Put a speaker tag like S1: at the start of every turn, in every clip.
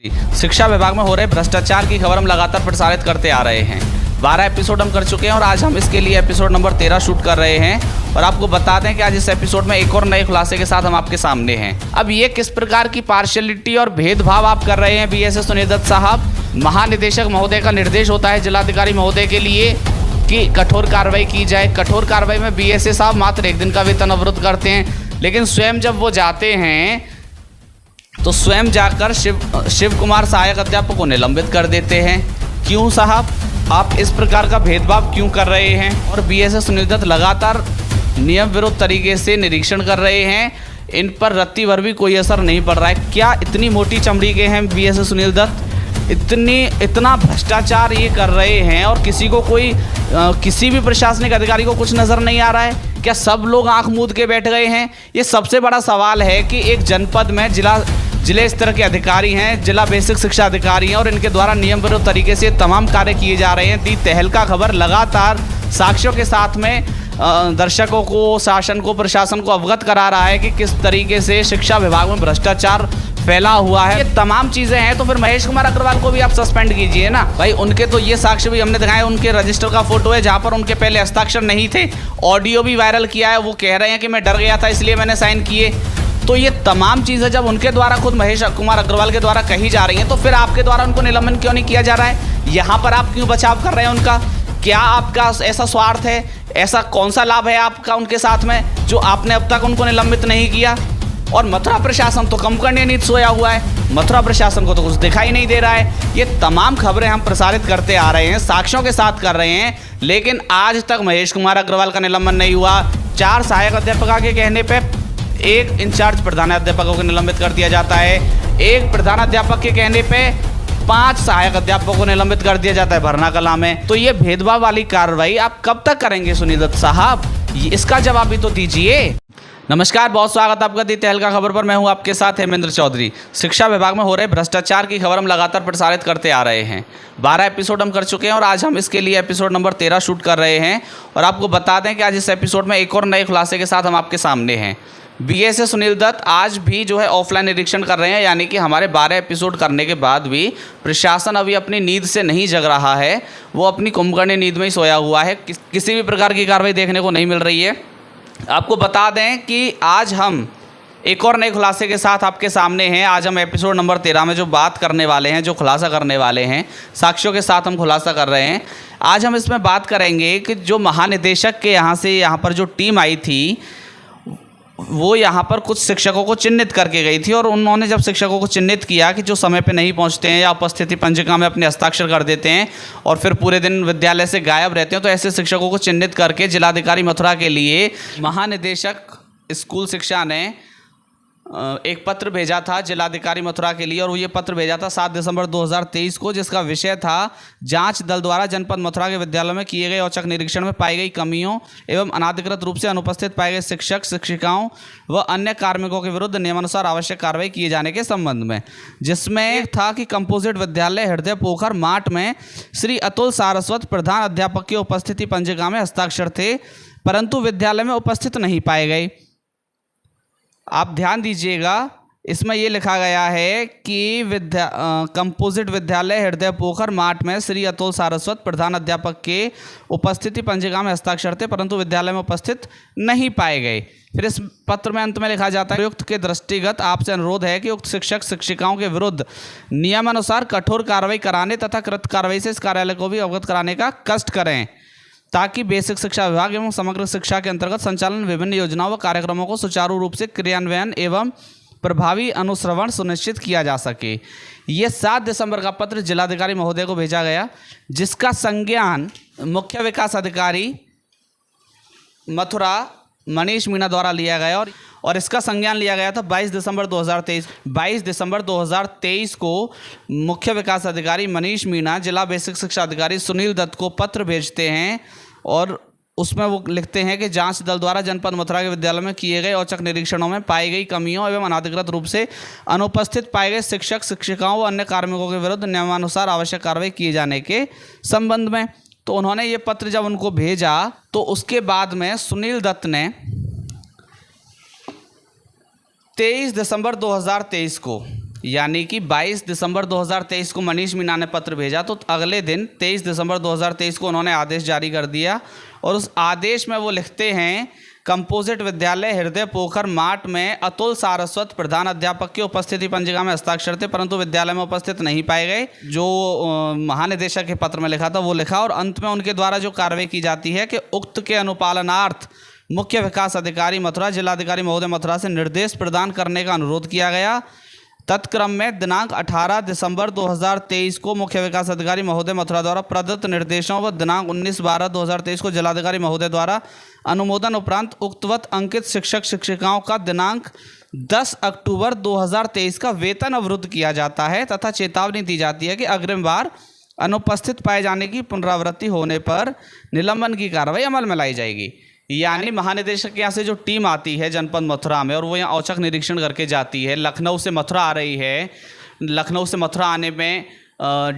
S1: शिक्षा विभाग में हो रहे भ्रष्टाचार की खबर हम लगातार प्रसारित करते आ रहे हैं। 12 एपिसोड हम कर चुके हैं और आज हम इसके लिए एपिसोड नंबर 13 शूट कर रहे हैं। और आपको बता दें कि आज इस एपिसोड में एक और नए खुलासे के साथ हम आपके सामने हैं। अब ये किस प्रकार की पार्शियलिटी और भेदभाव आप कर रहे हैं बीएसए सुनील दत्त साहब। महानिदेशक महोदय का निर्देश होता है जिलाधिकारी महोदय के लिए कि कठोर कार्रवाई की जाए। कठोर कार्रवाई में बीएसए साहब मात्र 1 दिन का वेतन अवरुद्ध करते हैं, लेकिन स्वयं जब वो जाते हैं तो स्वयं जाकर शिव कुमार सहायक अध्यापक को निलंबित कर देते हैं। क्यों साहब, आप इस प्रकार का भेदभाव क्यों कर रहे हैं? और बीएसए सुनील दत्त लगातार नियम विरुद्ध तरीके से निरीक्षण कर रहे हैं, इन पर रत्ती भर भी कोई असर नहीं पड़ रहा है। क्या इतनी मोटी चमड़ी के हैं बीएसए सुनील दत्त? इतना भ्रष्टाचार ये कर रहे हैं और किसी को किसी भी प्रशासनिक अधिकारी को कुछ नज़र नहीं आ रहा है? क्या सब लोग आंख मूंद के बैठ गए हैं? ये सबसे बड़ा सवाल है कि एक जनपद में जिले स्तर के अधिकारी हैं, जिला बेसिक शिक्षा अधिकारी हैं और इनके द्वारा नियम विरुद्ध तरीके से तमाम कार्य किए जा रहे हैं। दी तहलका खबर लगातार साक्ष्यों के साथ में दर्शकों को, शासन को, प्रशासन को अवगत करा रहा है कि किस तरीके से शिक्षा विभाग में भ्रष्टाचार फैला हुआ है। ये तमाम चीज़ें हैं तो फिर महेश कुमार अग्रवाल को भी आप सस्पेंड कीजिए ना भाई। उनके तो ये साक्ष्य भी हमने दिखाए, उनके रजिस्टर का फोटो है जहाँ पर उनके पहले हस्ताक्षर नहीं थे। ऑडियो भी वायरल किया है, वो कह रहे हैं कि मैं डर गया था इसलिए मैंने साइन किए। तो ये तमाम चीज़ें जब उनके द्वारा, खुद महेश कुमार अग्रवाल के द्वारा कही जा रही हैं, तो फिर आपके द्वारा उनको निलंबन क्यों नहीं किया जा रहा है? यहाँ पर आप क्यों बचाव कर रहे हैं उनका? क्या आपका ऐसा स्वार्थ है? ऐसा कौन सा लाभ है आपका उनके साथ में जो आपने अब तक उनको निलंबित नहीं किया? और मथुरा प्रशासन तो कम करने नहीं सोया हुआ है, मथुरा प्रशासन को तो कुछ दिखाई नहीं दे रहा है। ये तमाम खबरें हम प्रसारित करते आ रहे हैं, साक्ष्यों के साथ कर रहे हैं, लेकिन आज तक महेश कुमार अग्रवाल का निलंबन नहीं हुआ। 4 सहायक अध्यापक के कहने पर 1 इंचार्ज प्रधानाध्यापकों को निलंबित कर दिया जाता है। 1 प्रधानाध्यापक के कहने पे 5 सहायक अध्यापकों को निलंबित कर दिया जाता है भरना कला में। तो ये भेदभाव वाली कार्रवाई आप कब तक करेंगे सुनील दत्त साहब? इसका जवाब भी तो दीजिए। नमस्कार, बहुत स्वागत आपका दी तहलका खबर पर। मैं हूं आपके साथ हेमेंद्र चौधरी। शिक्षा विभाग में हो रहे भ्रष्टाचार की खबर हम लगातार प्रसारित करते आ रहे हैं। 12 एपिसोड हम कर चुके हैं और आज हम इसके लिए एपिसोड नंबर 13 शूट कर रहे हैं। और आपको बता दें कि आज इस एपिसोड में एक और नए खुलासे के साथ हम आपके सामने हैं। बीएसए सुनील दत्त आज भी जो है ऑफलाइन निरीक्षण कर रहे हैं, यानी कि हमारे 12 एपिसोड करने के बाद भी प्रशासन अभी अपनी नींद से नहीं जग रहा है, वो अपनी कुंभकर्णी नींद में ही सोया हुआ है। किसी भी प्रकार की कार्रवाई देखने को नहीं मिल रही है। आपको बता दें कि आज हम एक और नए खुलासे के साथ आपके सामने हैं। आज हम एपिसोड नंबर 13 में जो बात करने वाले हैं, जो खुलासा करने वाले हैं, साक्ष्यों के साथ हम खुलासा कर रहे हैं। आज हम इसमें बात करेंगे कि जो महानिदेशक के यहाँ पर जो टीम आई थी, वो यहाँ पर कुछ शिक्षकों को चिन्हित करके गई थी और उन्होंने जब शिक्षकों को चिन्हित किया कि जो समय पे नहीं पहुँचते हैं या उपस्थिति पंजिका में अपने हस्ताक्षर कर देते हैं और फिर पूरे दिन विद्यालय से गायब रहते हैं, तो ऐसे शिक्षकों को चिन्हित करके जिलाधिकारी मथुरा के लिए महानिदेशक स्कूल शिक्षा ने एक पत्र भेजा था जिलाधिकारी मथुरा के लिए। और वो ये पत्र भेजा था 7 दिसंबर 2023 को, जिसका विषय था जांच दल द्वारा जनपद मथुरा के विद्यालयों में किए गए औचक निरीक्षण में पाई गई कमियों एवं अनाधिकृत रूप से अनुपस्थित पाए गए शिक्षक, शिक्षिकाओं व अन्य कार्मिकों के विरुद्ध नियमानुसार आवश्यक कार्रवाई किए जाने के संबंध में। जिसमें एक था कि कंपोजिट विद्यालय हृदय पोखर माट में श्री अतुल सारस्वत प्रधान अध्यापक की उपस्थिति पंजिका में हस्ताक्षर थे, परंतु विद्यालय में उपस्थित नहीं पाए गए। आप ध्यान दीजिएगा, इसमें ये लिखा गया है कि कंपोजिट विद्यालय हृदय पोखर माट में श्री अतुल सारस्वत प्रधान अध्यापक के उपस्थिति पंजिका में हस्ताक्षर थे, परंतु विद्यालय में उपस्थित नहीं पाए गए। फिर इस पत्र में अंत में लिखा जाता है, प्रयुक्त के दृष्टिगत आपसे अनुरोध है कि उक्त शिक्षक शिक्षिकाओं के विरुद्ध नियमानुसार कठोर कार्रवाई कराने तथा कृत कार्रवाई से इस कार्यालय को भी अवगत कराने का कष्ट करें, ताकि बेसिक शिक्षा विभाग एवं समग्र शिक्षा के अंतर्गत संचालन विभिन्न योजनाओं व कार्यक्रमों को सुचारू रूप से क्रियान्वयन एवं प्रभावी अनुश्रवण सुनिश्चित किया जा सके। ये 7 दिसंबर का पत्र जिलाधिकारी महोदय को भेजा गया, जिसका संज्ञान मुख्य विकास अधिकारी मथुरा मनीष मीणा द्वारा लिया गया और इसका संज्ञान लिया गया था 22 दिसंबर 2023। 22 दिसंबर 2023 को मुख्य विकास अधिकारी मनीष मीणा जिला बेसिक शिक्षा अधिकारी सुनील दत्त को पत्र भेजते हैं और उसमें वो लिखते हैं कि जांच दल द्वारा जनपद मथुरा के विद्यालय में किए गए औचक निरीक्षणों में पाई गई कमियों एवं अनाधिकृत रूप से अनुपस्थित पाए गए शिक्षक, शिक्षिकाओं व अन्य कार्मिकों के विरुद्ध नियमानुसार आवश्यक कार्रवाई किए जाने के संबंध में। तो उन्होंने ये पत्र जब उनको भेजा तो उसके बाद में सुनील दत्त ने 23 दिसंबर 2023 को यानी कि 22 दिसंबर 2023 को मनीष मीणा ने पत्र भेजा, तो अगले दिन 23 दिसंबर 2023 को उन्होंने आदेश जारी कर दिया और उस आदेश में वो लिखते हैं, कंपोजिट विद्यालय हृदय पोखर माट में अतुल सारस्वत प्रधान अध्यापक की उपस्थिति पंजिका में हस्ताक्षर थे, परंतु विद्यालय में उपस्थित नहीं पाए गए। जो महानिदेशक के पत्र में लिखा था वो लिखा, और अंत में उनके द्वारा जो कार्रवाई की जाती है कि उक्त के अनुपालनार्थ मुख्य विकास अधिकारी मथुरा, जिलाधिकारी महोदय मथुरा से निर्देश प्रदान करने का अनुरोध किया गया। तत्क्रम में दिनांक 18 दिसंबर 2023 को मुख्य विकास अधिकारी महोदय मथुरा द्वारा प्रदत्त निर्देशों व दिनांक 19/12/2023 को जिलाधिकारी महोदय द्वारा अनुमोदन उपरांत उक्तवत अंकित शिक्षक शिक्षिकाओं का दिनांक 10 अक्टूबर 2023 का वेतन अवरुद्ध किया जाता है तथा चेतावनी दी जाती है कि अग्रिम बार अनुपस्थित पाए जाने की पुनरावृत्ति होने पर निलंबन की कार्रवाई अमल में लाई जाएगी। यानी महानिदेशक के यहाँ से जो टीम आती है जनपद मथुरा में और वो यहाँ औचक निरीक्षण करके जाती है, लखनऊ से मथुरा आ रही है, लखनऊ से मथुरा आने में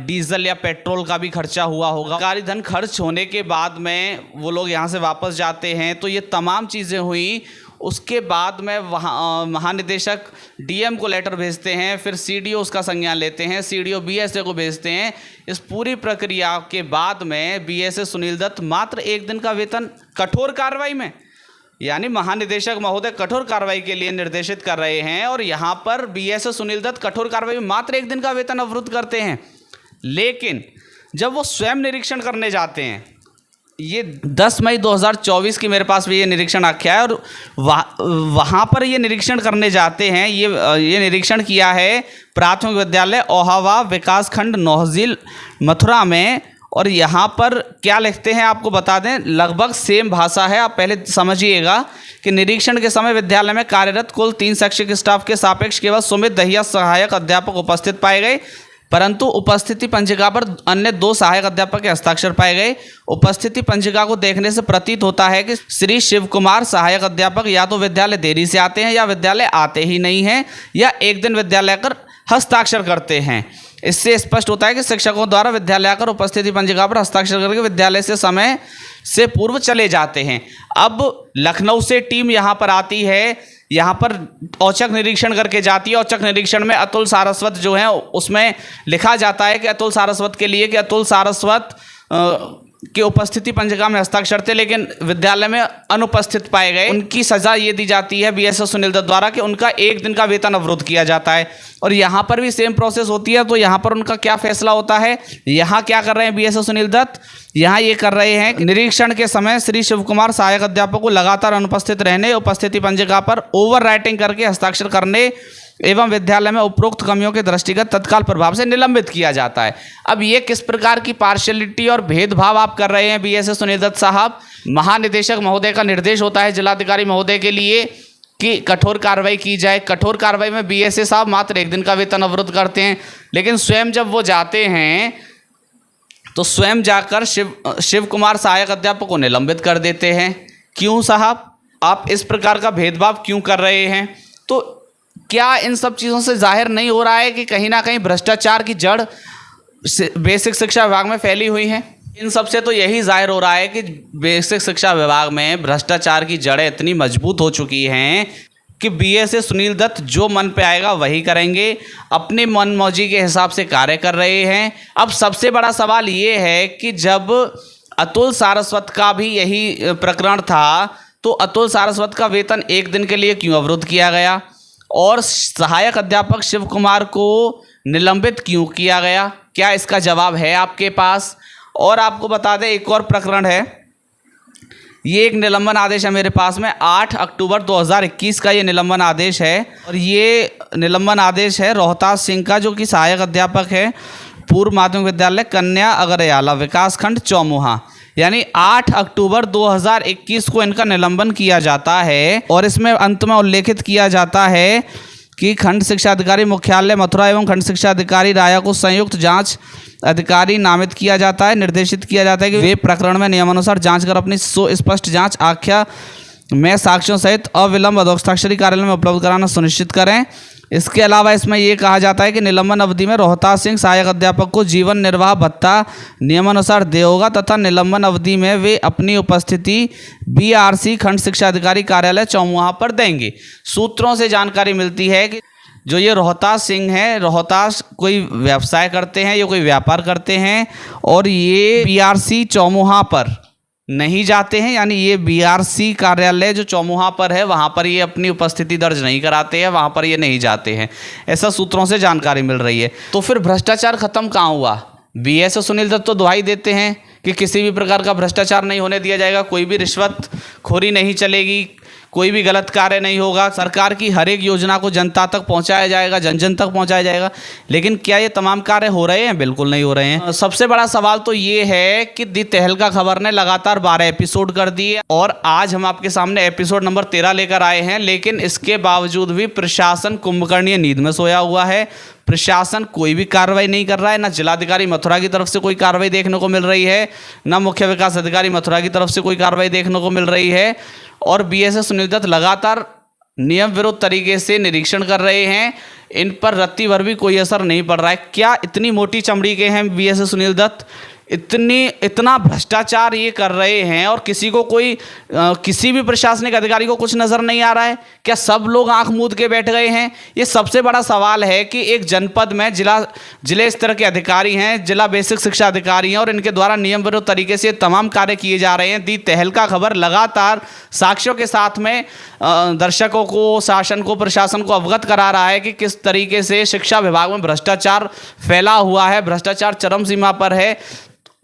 S1: डीजल या पेट्रोल का भी खर्चा हुआ होगा, सरकारी धन खर्च होने के बाद में वो लोग यहाँ से वापस जाते हैं, तो ये तमाम चीज़ें हुई। उसके बाद में वहाँ महानिदेशक डीएम को लेटर भेजते हैं, फिर सीडीओ उसका संज्ञान लेते हैं, सीडीओ बीएसए को भेजते हैं। इस पूरी प्रक्रिया के बाद में बीएसए सुनील दत्त मात्र 1 दिन का वेतन कठोर कार्रवाई में, यानी महानिदेशक महोदय कठोर कार्रवाई के लिए निर्देशित कर रहे हैं और यहाँ पर बीएसए सुनील दत्त कठोर कार्रवाई में मात्र 1 दिन का वेतन अवरुद्ध करते हैं। लेकिन जब वो स्वयं निरीक्षण करने जाते हैं, ये 10 मई 2024 की मेरे पास भी ये निरीक्षण आख्या है, और वहाँ पर ये निरीक्षण करने जाते हैं। ये निरीक्षण किया है प्राथमिक विद्यालय ओहावा विकासखंड नौहजील मथुरा में, और यहाँ पर क्या लिखते हैं आपको बता दें, लगभग सेम भाषा है। आप पहले समझिएगा कि निरीक्षण के समय विद्यालय में कार्यरत कुल 3 शैक्षिक स्टाफ के सापेक्ष केवल सुमित दहिया सहायक अध्यापक उपस्थित पाए गए, परंतु उपस्थिति पंजिका पर अन्य 2 सहायक अध्यापक के हस्ताक्षर पाए गए। उपस्थिति पंजिका को देखने से प्रतीत होता है कि श्री शिव कुमार सहायक अध्यापक या तो विद्यालय देरी से आते हैं या विद्यालय आते ही नहीं हैं या 1 दिन विद्यालय कर हस्ताक्षर करते हैं। इससे स्पष्ट होता है कि शिक्षकों द्वारा विद्यालय आकर उपस्थिति पंजिका पर हस्ताक्षर करके विद्यालय से समय से पूर्व चले जाते हैं। अब लखनऊ से टीम यहाँ पर आती है, यहाँ पर औचक निरीक्षण करके जाती है। औचक निरीक्षण में अतुल सारस्वत जो है उसमें लिखा जाता है कि अतुल सारस्वत के लिए कि अतुल सारस्वत की उपस्थिति पंजिका में हस्ताक्षर थे लेकिन विद्यालय में अनुपस्थित पाए गए। उनकी सज़ा ये दी जाती है बीएसए सुनील दत्त द्वारा कि उनका 1 दिन का वेतन अवरुद्ध किया जाता है। और यहाँ पर भी सेम प्रोसेस होती है। तो यहाँ पर उनका क्या फैसला होता है, यहाँ क्या कर रहे हैं बीएसए सुनील दत्त, यहाँ ये कर रहे हैं निरीक्षण के समय श्री शिव कुमार सहायक अध्यापक को लगातार अनुपस्थित रहने, उपस्थिति पंजिका पर ओवर राइटिंग करके हस्ताक्षर करने एवं विद्यालय में उपरोक्त कमियों के दृष्टिगत तत्काल प्रभाव से निलंबित किया जाता है। अब ये किस प्रकार की पार्शियलिटी और भेदभाव आप कर रहे हैं बीएसए सुनील दत्त साहब। महानिदेशक महोदय का निर्देश होता है जिलाधिकारी महोदय के लिए कि कठोर कार्रवाई की जाए। कठोर कार्रवाई में बीएसए साहब मात्र 1 दिन का वेतन अवरुद्ध करते हैं, लेकिन स्वयं जब वो जाते हैं तो स्वयं जाकर शिव कुमार सहायक अध्यापक को निलंबित कर देते हैं। क्यों साहब, आप इस प्रकार का भेदभाव क्यों कर रहे हैं? तो क्या इन सब चीज़ों से जाहिर नहीं हो रहा है कि कहीं ना कहीं भ्रष्टाचार की जड़ बेसिक शिक्षा विभाग में फैली हुई है? इन सब से तो यही जाहिर हो रहा है कि बेसिक शिक्षा विभाग में भ्रष्टाचार की जड़ें इतनी मजबूत हो चुकी हैं कि बीएसए सुनील दत्त जो मन पे आएगा वही करेंगे, अपने मनमौजी के हिसाब से कार्य कर रहे हैं। अब सबसे बड़ा सवाल ये है कि जब अतुल सारस्वत का भी यही प्रकरण था तो अतुल सारस्वत का वेतन 1 दिन के लिए क्यों अवरुद्ध किया गया और सहायक अध्यापक शिव कुमार को निलंबित क्यों किया गया? क्या इसका जवाब है आपके पास? और आपको बता दें एक और प्रकरण है, ये एक निलंबन आदेश है मेरे पास में, 8 अक्टूबर 2021 का ये निलंबन आदेश है। और ये निलंबन आदेश है रोहतास सिंह का, जो कि सहायक अध्यापक है पूर्व माध्यमिक विद्यालय कन्या अगरयाला विकासखंड चौमुहा। यानी 8 अक्टूबर 2021 को इनका निलंबन किया जाता है और इसमें अंत में उल्लेखित किया जाता है कि खंड शिक्षा अधिकारी मुख्यालय मथुरा एवं खंड शिक्षा अधिकारी राया को संयुक्त जांच अधिकारी नामित किया जाता है। निर्देशित किया जाता है कि वे प्रकरण में नियमानुसार जांच कर अपनी सुस्पष्ट जांच आख्या में साक्ष्यों सहित अविलंब अधोक्षाक्षरी कार्यालय में उपलब्ध कराना सुनिश्चित करें। इसके अलावा इसमें यह कहा जाता है कि निलंबन अवधि में रोहतास सिंह सहायक अध्यापक को जीवन निर्वाह भत्ता नियमानुसार देय होगा तथा निलंबन अवधि में वे अपनी उपस्थिति बीआरसी खंड शिक्षा अधिकारी कार्यालय चौमुहा पर देंगे। सूत्रों से जानकारी मिलती है कि जो ये रोहतास सिंह है, रोहतास कोई व्यवसाय करते हैं, ये कोई व्यापार करते हैं और ये बीआरसी चौमुहा पर नहीं जाते हैं, यानी ये बीआरसी कार्यालय जो चौमुहा पर है वहाँ पर ये अपनी उपस्थिति दर्ज नहीं कराते हैं, वहाँ पर ये नहीं जाते हैं, ऐसा सूत्रों से जानकारी मिल रही है। तो फिर भ्रष्टाचार खत्म कहाँ हुआ? बीएसए सुनील दत्त तो दुहाई देते हैं कि किसी भी प्रकार का भ्रष्टाचार नहीं होने दिया जाएगा, कोई भी रिश्वतखोरी नहीं चलेगी, कोई भी गलत कार्य नहीं होगा, सरकार की हर एक योजना को जनता तक पहुंचाया जाएगा, जन जन तक पहुंचाया जाएगा। लेकिन क्या ये तमाम कार्य हो रहे हैं? बिल्कुल नहीं हो रहे हैं। सबसे बड़ा सवाल तो ये है कि दी तहलका खबर ने लगातार 12 एपिसोड कर दिए और आज हम आपके सामने एपिसोड नंबर 13 लेकर आए हैं, लेकिन इसके बावजूद भी प्रशासन कुंभकर्णीय नींद में सोया हुआ है। प्रशासन कोई भी कार्रवाई नहीं कर रहा है, ना जिलाधिकारी मथुरा की तरफ से कोई कार्रवाई देखने को मिल रही है, ना मुख्य विकास अधिकारी मथुरा की तरफ से कोई कार्रवाई देखने को मिल रही है। और बीएसए सुनील दत्त लगातार नियम विरुद्ध तरीके से निरीक्षण कर रहे हैं, इन पर रत्ती भर भी कोई असर नहीं पड़ रहा है। क्या इतनी मोटी चमड़ी के हैं बीएसए सुनील दत्त? इतना भ्रष्टाचार ये कर रहे हैं और किसी को कोई किसी भी प्रशासनिक अधिकारी को कुछ नज़र नहीं आ रहा है? क्या सब लोग आंख मूंद के बैठ गए हैं? ये सबसे बड़ा सवाल है कि एक जनपद में जिले स्तर के अधिकारी हैं, जिला बेसिक शिक्षा अधिकारी हैं और इनके द्वारा नियम विरुद्ध तरीके से तमाम कार्य किए जा रहे हैं। दी तहलका खबर लगातार साक्ष्यों के साथ में दर्शकों को, शासन को, प्रशासन को अवगत करा रहा है कि किस तरीके से शिक्षा विभाग में भ्रष्टाचार फैला हुआ है, भ्रष्टाचार चरम सीमा पर है।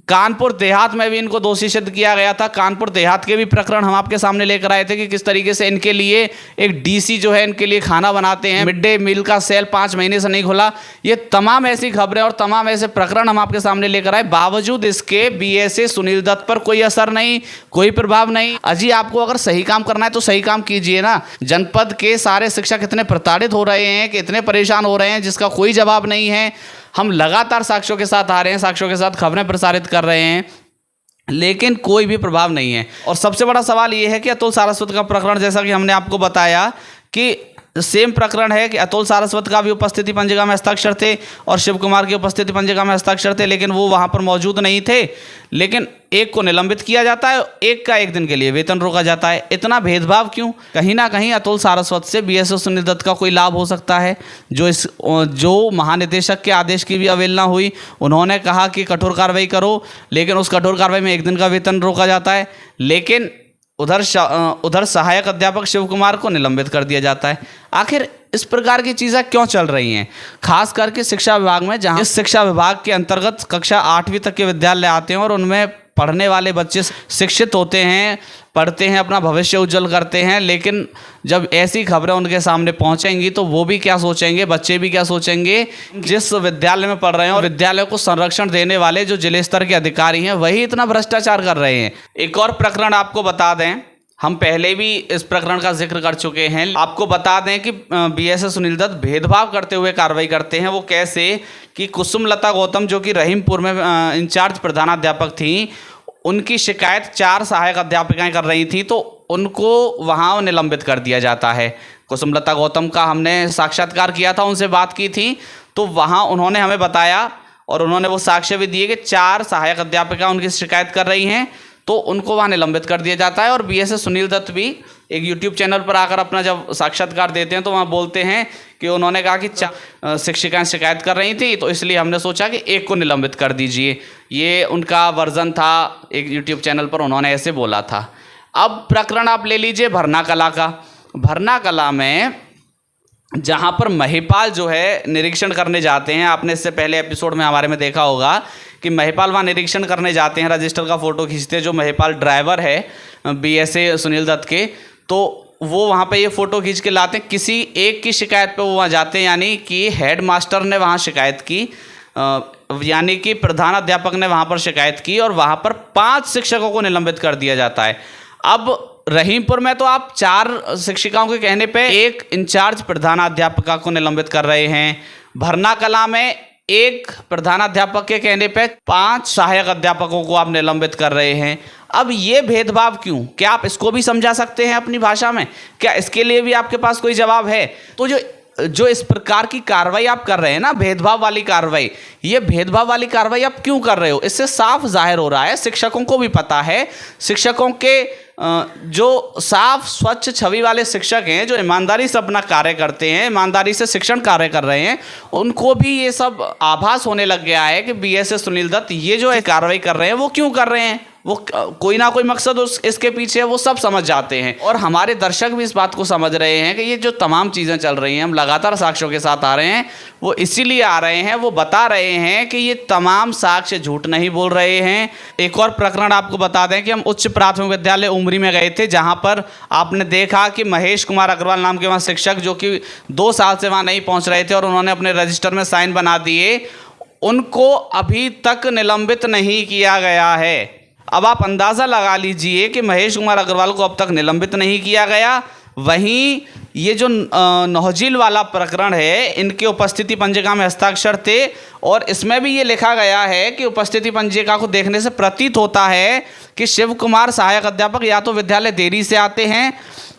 S1: कानपुर देहात में भी इनको दोषी सिद्ध किया गया था। कानपुर देहात के भी प्रकरण हम आपके सामने लेकर आए थे कि किस तरीके से इनके लिए एक डीसी जो है इनके लिए खाना बनाते हैं, मिड डे मील का सेल 5 महीने से नहीं खुला। ये तमाम ऐसी खबरें और तमाम ऐसे प्रकरण हम आपके सामने लेकर आए, बावजूद इसके बीएसए सुनील दत्त पर कोई असर नहीं, कोई प्रभाव नहीं। अजी आपको अगर सही काम करना है तो सही काम कीजिए ना। जनपद के सारे शिक्षक इतने प्रताड़ित हो रहे हैं कि इतने परेशान हो रहे हैं जिसका कोई जवाब नहीं है। हम लगातार साक्ष्यों के साथ आ रहे हैं, साक्ष्यों के साथ खबरें प्रसारित कर रहे हैं, लेकिन कोई भी प्रभाव नहीं है। और सबसे बड़ा सवाल ये है कि अतुल सारस्वत का प्रकरण, जैसा कि हमने आपको बताया कि सेम प्रकरण है कि अतुल सारस्वत का भी उपस्थिति पंजिका में हस्ताक्षर थे और शिव कुमार की उपस्थिति पंजिका में हस्ताक्षर थे, लेकिन वो वहाँ पर मौजूद नहीं थे। लेकिन एक को निलंबित किया जाता है, एक का 1 दिन के लिए वेतन रोका जाता है। इतना भेदभाव क्यों? कहीं ना कहीं अतुल सारस्वत से बीएसए सुनील दत्त का कोई लाभ हो सकता है। जो महानिदेशक के आदेश की भी अवहेलना हुई, उन्होंने कहा कि कठोर कार्रवाई करो, लेकिन उस कठोर कार्रवाई में 1 दिन का वेतन रोका जाता है। लेकिन उधर सहायक अध्यापक शिव कुमार को निलंबित कर दिया जाता है। आखिर इस प्रकार की चीज़ें क्यों चल रही हैं? खास करके शिक्षा विभाग में, जहां इस शिक्षा विभाग के अंतर्गत कक्षा 8वीं तक के विद्यालय आते हैं और उनमें पढ़ने वाले बच्चे शिक्षित होते हैं, पढ़ते हैं, अपना भविष्य उज्जवल करते हैं। लेकिन जब ऐसी खबरें उनके सामने पहुंचेंगी तो वो भी क्या सोचेंगे, बच्चे भी क्या सोचेंगे? जिस विद्यालय में पढ़ रहे हैं और विद्यालय को संरक्षण देने वाले जो जिले स्तर के अधिकारी हैं वही इतना भ्रष्टाचार कर रहे हैं। एक और प्रकरण आपको बता दें, हम पहले भी इस प्रकरण का जिक्र कर चुके हैं। आपको बता दें कि बीएसए सुनील दत्त भेदभाव करते हुए कार्रवाई करते हैं। वो कैसे कि कुसुमलता गौतम, जो कि रहीमपुर में इंचार्ज प्रधानाध्यापक थी, उनकी शिकायत 4 सहायक अध्यापिकाएं कर रही थी, तो उनको वहाँ निलंबित कर दिया जाता है। कुसुमलता गौतम का हमने साक्षात्कार किया था, उनसे बात की थी, तो वहाँ उन्होंने हमें बताया और उन्होंने वो साक्ष्य भी दिए कि 4 सहायक अध्यापिका उनकी शिकायत कर रही हैं, तो उनको वहाँ निलंबित कर दिया जाता है। और बीएसए सुनील दत्त भी एक यूट्यूब चैनल पर आकर अपना जब साक्षात्कार देते हैं तो वहाँ बोलते हैं कि उन्होंने कहा कि 4 शिक्षिकाएं शिकायत कर रही थी, तो इसलिए हमने सोचा कि एक को निलंबित कर दीजिए। ये उनका वर्जन था, एक यूट्यूब चैनल पर उन्होंने ऐसे बोला था। अब प्रकरण आप ले लीजिए भरना कला का। भरना कला में जहाँ पर महिपाल जो है निरीक्षण करने जाते हैं, आपने इससे पहले एपिसोड में हमारे में देखा होगा कि महिपाल वहाँ निरीक्षण करने जाते हैं, रजिस्टर का फ़ोटो खींचते हैं। जो महिपाल ड्राइवर है बीएसए सुनील दत्त के, तो वो वहाँ पे ये फ़ोटो खींच के लाते हैं। किसी एक की शिकायत पे वो वहाँ जाते हैं, यानी कि हेड मास्टर ने वहाँ शिकायत की, यानी कि प्रधान अध्यापक ने वहाँ पर शिकायत की और वहाँ पर 5 शिक्षकों को निलंबित कर दिया जाता है। अब रहीमपुर में तो आप 4 शिक्षिकाओं के कहने पे एक इंचार्ज प्रधानाध्यापिका को निलंबित कर रहे हैं। भरना कला में एक प्रधानाध्यापक के कहने पे 5 सहायक अध्यापकों को आप निलंबित कर रहे हैं। अब ये भेदभाव क्यों? क्या आप इसको भी समझा सकते हैं अपनी भाषा में? क्या इसके लिए भी आपके पास कोई जवाब है? तो जो जो इस प्रकार की कार्रवाई आप कर रहे हैं ना, भेदभाव वाली कार्रवाई, ये भेदभाव वाली कार्रवाई आप क्यों कर रहे हो? इससे साफ जाहिर हो रहा है, शिक्षकों को भी पता है, शिक्षकों के जो साफ स्वच्छ छवि वाले शिक्षक हैं, जो ईमानदारी से अपना कार्य करते हैं, ईमानदारी से शिक्षण कार्य कर रहे हैं, उनको भी ये सब आभास होने लग गया है कि बीएसए सुनील दत्त ये जो कार्रवाई कर रहे हैं वो क्यों कर रहे हैं, वो कोई ना कोई मकसद इसके पीछे है, वो सब समझ जाते हैं। और हमारे दर्शक भी इस बात को समझ रहे हैं कि ये जो तमाम चीज़ें चल रही हैं, हम लगातार साक्ष्यों के साथ आ रहे हैं, वो इसीलिए आ रहे हैं, वो बता रहे हैं कि ये तमाम साक्ष्य झूठ नहीं बोल रहे हैं। एक और प्रकरण आपको बता दें कि हम उच्च प्राथमिक विद्यालय उमरी में गए थे, जहाँ पर आपने देखा कि महेश कुमार अग्रवाल नाम के वहाँ शिक्षक, जो कि 2 साल से वहाँ नहीं पहुँच रहे थे और उन्होंने अपने रजिस्टर में साइन बना दिए, उनको अभी तक निलंबित नहीं किया गया है। अब आप अंदाज़ा लगा लीजिए कि महेश कुमार अग्रवाल को अब तक निलंबित नहीं किया गया। वहीं ये जो नौहजील वाला प्रकरण है, इनके उपस्थिति पंजिका में हस्ताक्षर थे और इसमें भी ये लिखा गया है कि उपस्थिति पंजिका को देखने से प्रतीत होता है कि शिव कुमार सहायक अध्यापक या तो विद्यालय देरी से आते हैं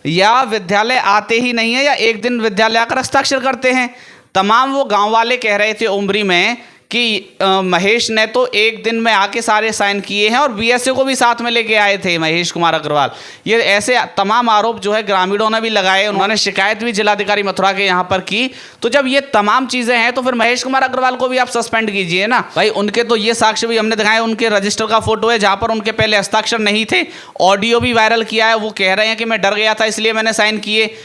S1: या विद्यालय आते ही नहीं है या एक दिन विद्यालय आकर हस्ताक्षर करते हैं। तमाम वो गाँव वाले कह रहे थे उमरी में कि महेश ने तो एक दिन में आके सारे साइन किए हैं और बीएसए को भी साथ में लेके आए थे महेश कुमार अग्रवाल। ये ऐसे तमाम आरोप जो है ग्रामीणों ने भी लगाए, उन्होंने शिकायत भी जिलाधिकारी मथुरा के यहाँ पर की। तो जब ये तमाम चीज़ें हैं तो फिर महेश कुमार अग्रवाल को भी आप सस्पेंड कीजिए ना भाई। उनके तो ये साक्ष्य भी हमने दिखाए, उनके रजिस्टर का फोटो है जहाँ पर उनके पहले हस्ताक्षर नहीं थे, ऑडियो भी वायरल किया है, वो कह रहे हैं कि मैं डर गया था इसलिए मैंने साइन किए।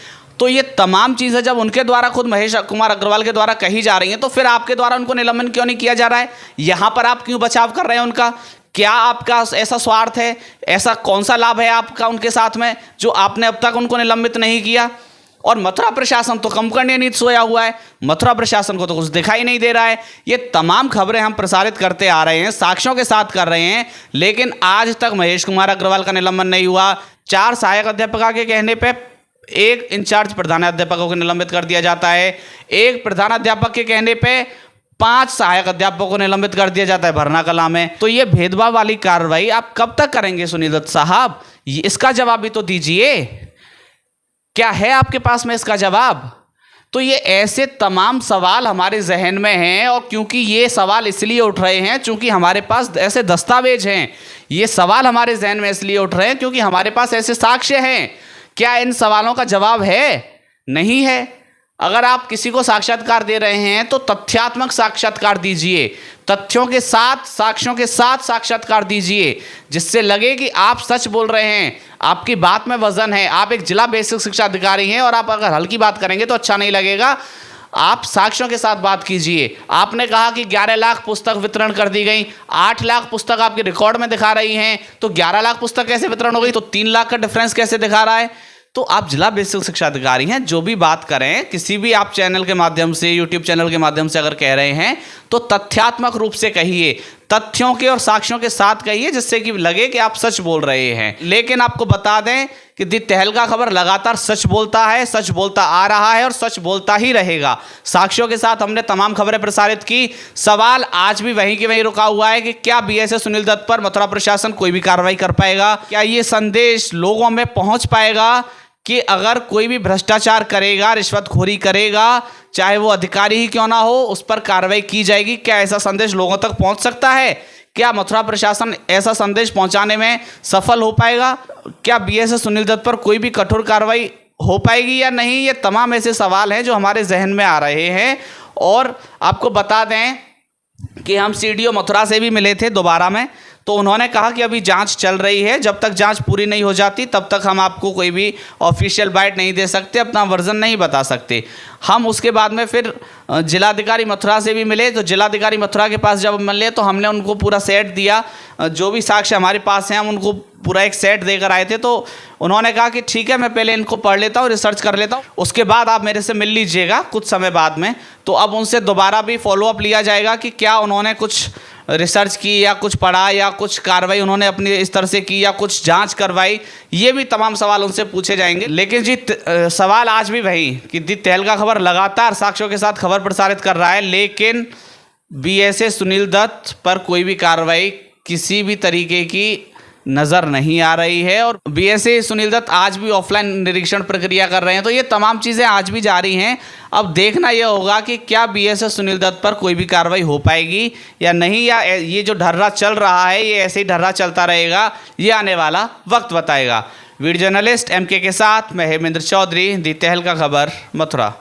S1: तो ये तमाम चीज़ें जब उनके द्वारा खुद महेश कुमार अग्रवाल के द्वारा कही जा रही हैं, तो फिर आपके द्वारा उनको निलंबन क्यों नहीं किया जा रहा है? यहाँ पर आप क्यों बचाव कर रहे हैं उनका? क्या आपका ऐसा स्वार्थ है, ऐसा कौन सा लाभ है आपका उनके साथ में जो आपने अब तक उनको निलंबित नहीं किया? और मथुरा प्रशासन तो कुंभकर्ण नींद सोया हुआ है, मथुरा प्रशासन को तो कुछ दिखाई नहीं दे रहा है। ये तमाम खबरें हम प्रसारित करते आ रहे हैं, साक्ष्यों के साथ कर रहे हैं, लेकिन आज तक महेश कुमार अग्रवाल का निलंबन नहीं हुआ। 4 सहायक अध्यापक के कहने पर एक इंचार्ज प्रधानाध्यापकों को निलंबित कर दिया जाता है, एक प्रधानाध्यापक के कहने पे 5 सहायक अध्यापकों को निलंबित कर दिया जाता है भरना कला में। तो ये भेदभाव वाली कार्रवाई आप कब तक करेंगे सुनील दत्त साहब? इसका जवाब भी तो दीजिए। क्या है आपके पास में इसका जवाब? तो ये ऐसे तमाम सवाल हमारे जहन में हैं, और क्योंकि ये सवाल इसलिए उठ रहे हैं क्योंकि हमारे पास ऐसे दस्तावेज हैं। ये सवाल हमारे जहन में इसलिए उठ रहे हैं क्योंकि हमारे पास ऐसे साक्ष्य हैं। क्या इन सवालों का जवाब है? नहीं है। अगर आप किसी को साक्षात्कार दे रहे हैं तो तथ्यात्मक साक्षात्कार दीजिए, तथ्यों के साथ, साक्ष्यों के साथ साक्षात्कार दीजिए, जिससे लगे कि आप सच बोल रहे हैं, आपकी बात में वजन है। आप एक जिला बेसिक शिक्षा अधिकारी हैं और आप अगर हल्की बात करेंगे तो अच्छा नहीं लगेगा। आप साक्ष्यों के साथ बात कीजिए। आपने कहा कि 11 लाख पुस्तक वितरण कर दी गई, 8 लाख पुस्तक आपके रिकॉर्ड में दिखा रही हैं, तो 11 लाख पुस्तक कैसे वितरण हो गई? तो 3 लाख का डिफरेंस कैसे दिखा रहा है? तो आप जिला बेसिक शिक्षा अधिकारी हैं, जो भी बात करें, किसी भी आप चैनल के माध्यम से, यूट्यूब चैनल के माध्यम से अगर कह रहे हैं तो तथ्यात्मक रूप से कहिए, तथ्यों के और साक्ष्यों के साथ कहिए, जिससे कि लगे कि आप सच बोल रहे हैं। लेकिन आपको बता दें कि दी तहलका खबर लगातार सच बोलता है, सच बोलता आ रहा है और सच बोलता ही रहेगा। साक्ष्यों के साथ हमने तमाम खबरें प्रसारित की। सवाल आज भी वहीं के वहीं रुका हुआ है कि क्या बीएसए सुनील दत्त पर मथुरा प्रशासन कोई भी कार्रवाई कर पाएगा? क्या ये संदेश लोगों में पहुंच पाएगा कि अगर कोई भी भ्रष्टाचार करेगा, रिश्वतखोरी करेगा, चाहे वो अधिकारी ही क्यों ना हो, उस पर कार्रवाई की जाएगी? क्या ऐसा संदेश लोगों तक पहुंच सकता है? क्या मथुरा प्रशासन ऐसा संदेश पहुंचाने में सफल हो पाएगा? क्या बीएसए सुनील दत्त पर कोई भी कठोर कार्रवाई हो पाएगी या नहीं? ये तमाम ऐसे सवाल हैं जो हमारे जहन में आ रहे हैं। और आपको बता दें कि हम सीडीओ मथुरा से भी मिले थे दोबारा में, तो उन्होंने कहा कि अभी जांच चल रही है, जब तक जांच पूरी नहीं हो जाती तब तक हम आपको कोई भी ऑफिशियल बाइट नहीं दे सकते, अपना वर्जन नहीं बता सकते। हम उसके बाद में फिर जिलाधिकारी मथुरा से भी मिले, तो जिलाधिकारी मथुरा के पास जब मिले तो हमने उनको पूरा सेट दिया, जो भी साक्ष्य हमारे पास हैं हम उनको पूरा एक सेट देकर आए थे। तो उन्होंने कहा कि ठीक है, मैं पहले इनको पढ़ लेता हूँ, रिसर्च कर लेता हूँ, उसके बाद आप मेरे से मिल लीजिएगा कुछ समय बाद में। तो अब उनसे दोबारा भी फॉलोअप लिया जाएगा कि क्या उन्होंने कुछ रिसर्च की या कुछ पढ़ा या कुछ कार्रवाई उन्होंने अपनी इस तरह से की या कुछ जांच करवाई। ये भी तमाम सवाल उनसे पूछे जाएंगे। लेकिन जी सवाल आज भी वही कि दी तहलका खबर लगातार साक्ष्यों के साथ खबर प्रसारित कर रहा है, लेकिन बीएसए सुनील दत्त पर कोई भी कार्रवाई किसी भी तरीके की नज़र नहीं आ रही है। और बीएसए सुनील दत्त आज भी ऑफलाइन निरीक्षण प्रक्रिया कर रहे हैं। तो ये तमाम चीज़ें आज भी जारी हैं। अब देखना यह होगा कि क्या बीएसए सुनील दत्त पर कोई भी कार्रवाई हो पाएगी या नहीं, या ये जो ढर्रा चल रहा है ये ऐसे ही ढर्रा चलता रहेगा, ये आने वाला वक्त बताएगा। वीडियो जर्नलिस्ट एमके के साथ मैं हेमेंद्र चौधरी, दी तहलका खबर, मथुरा।